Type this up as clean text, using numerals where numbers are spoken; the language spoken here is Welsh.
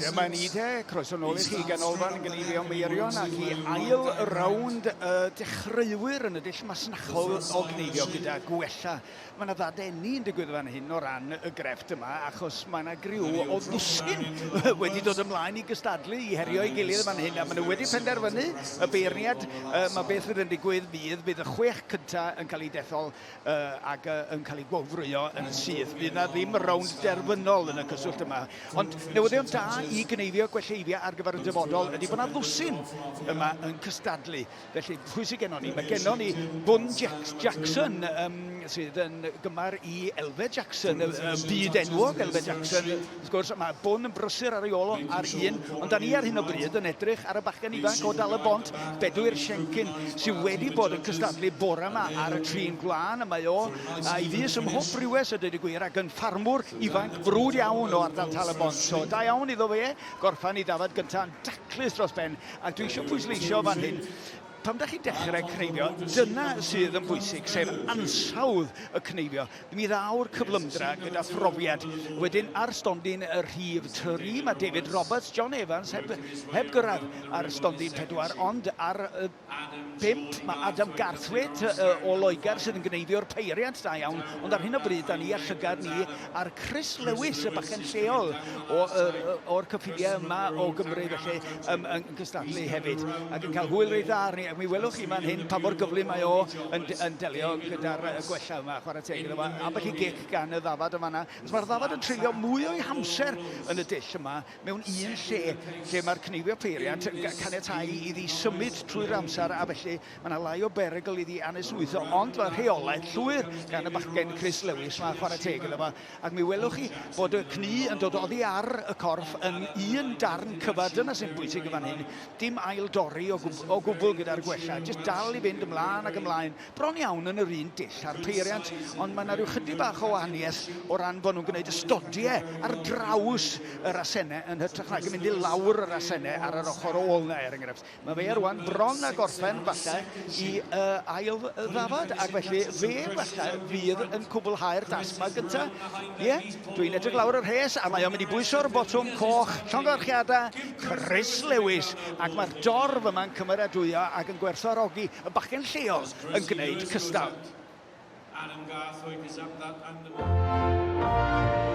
Yma ni te, croeso nôl I chi ganolfan yn Cneifio Meirion ac I ail rownd Ddechreuwyr yn y dull masnachol o Cneifio gyda Gwella. Mae yna ddadeni yn digwydd fan hyn o ran y grefft yma achos mae yna griw o ddwsyn wedi dod ymlaen I gystadlu I herio I gilydd fan hyn a maen nhw wedi penderfynu y beirniad mae beth fydd yn digwydd bydd y 6 cyntaf yn cael ei dethol ac yn cael ei gwofrwyo yn syth. Bydd yna ddim rownd derfynol yn y cyswllt yma. Ond newyddion da I Cneifio Gwellau ar gyfer y dyfodol ydy bod yna ddwsyn yma yn cystadlu. Felly pwy sydd gennon ni? Mae gennon ni Bwn Jackson sydd yn gymar I Elfed Jackson, byd enwog Elfed Jackson. Wrth gwrs, mae Bwn yn brysur ar ei ôl ar un, ond da ni ar hyn o bryd yn edrych ar y bachgen ifanc o dal y bont, Ddechreuwyr Shearing, sydd wedi bod yn cystadlu bore yma ar y trin glân, a mae o I fus ym mhob rhywes y dweud y gwir, ac yn ffarmwr ifanc brwd iawn o ardal tal y bont. So, da iawn iddo fe, gorffan I dafod gyntaf yn daclus dros ben, ac dwi eisiau pwysleisio fan hyn. Pam da chi dechrau Cneifio, dyna sydd yn bwysig, sef ansawdd y Cneifio. Mi ddaw'r cyflymdra gyda phrofiad. Wedyn ar stondin y rhif 3, mae David Roberts, John Evans heb gyrraedd ar stondin 4, ond ar 5 mae Adam Garthwaite o Loegr sydd yn gneifio'r peiriant da iawn, ond ar hyn o bryd da ni a llygad ni ar Chris Lewis, y bachgen lleol o'r cyffidiau yma o Gymru felly yn cystadlu hefyd, ac yn cael hwyl reit dda arni. Mi welwch chi man hyn pa mor gyflym mae o yn delio gyda'r gwella yma, chwarae teg iddo fo. Ambell I gic gan y ddafad yma yna. Mae'r ddafad yn treulio mwy o'i hamser yn y dull yma mewn un lle mae'r Cneifio peiriant caniatáu iddi symud trwy'r amser a felly mae yna lai o berygl iddi aneswytho, ond mae'r rheolaeth llwyr gan y bachgen Chris Lewis yma, chwarae teg iddo fo. Ac mi welwch chi bod y cni yn dod oddi ar y corff yn un darn cyfad, dyna sy'n bwysig y fan hyn. Dim ail dorri o gwbl gyda'r gwella, jyst dal I fynd ymlaen ac ymlaen. Bron iawn yn yr un dull ar peiriant, ond mae yna rhyw chydig bach o wahaniaeth o ran bod nhw'n gwneud ystodiau ar draws y rasennau yn hytrach nag yn mynd I lawr y rasennau ar yr ochr ôl na enghraifft. Mae fe rwan bron a gorffen falle I ail ddafad, ac felly fe falle fydd yn cwblhau'r dasma gyntaf. Ie, dwi'n edrych lawr yr rhes a mae o'n mynd I bwyso'r botwm coch, llongarchiadau, Chris Lewis, ac mae'r dorf yma'n cymeradwyo ac yn gwerthfawrogi y bachgen lleol yn gwneud cystal. Adam Garthwaite is up that under.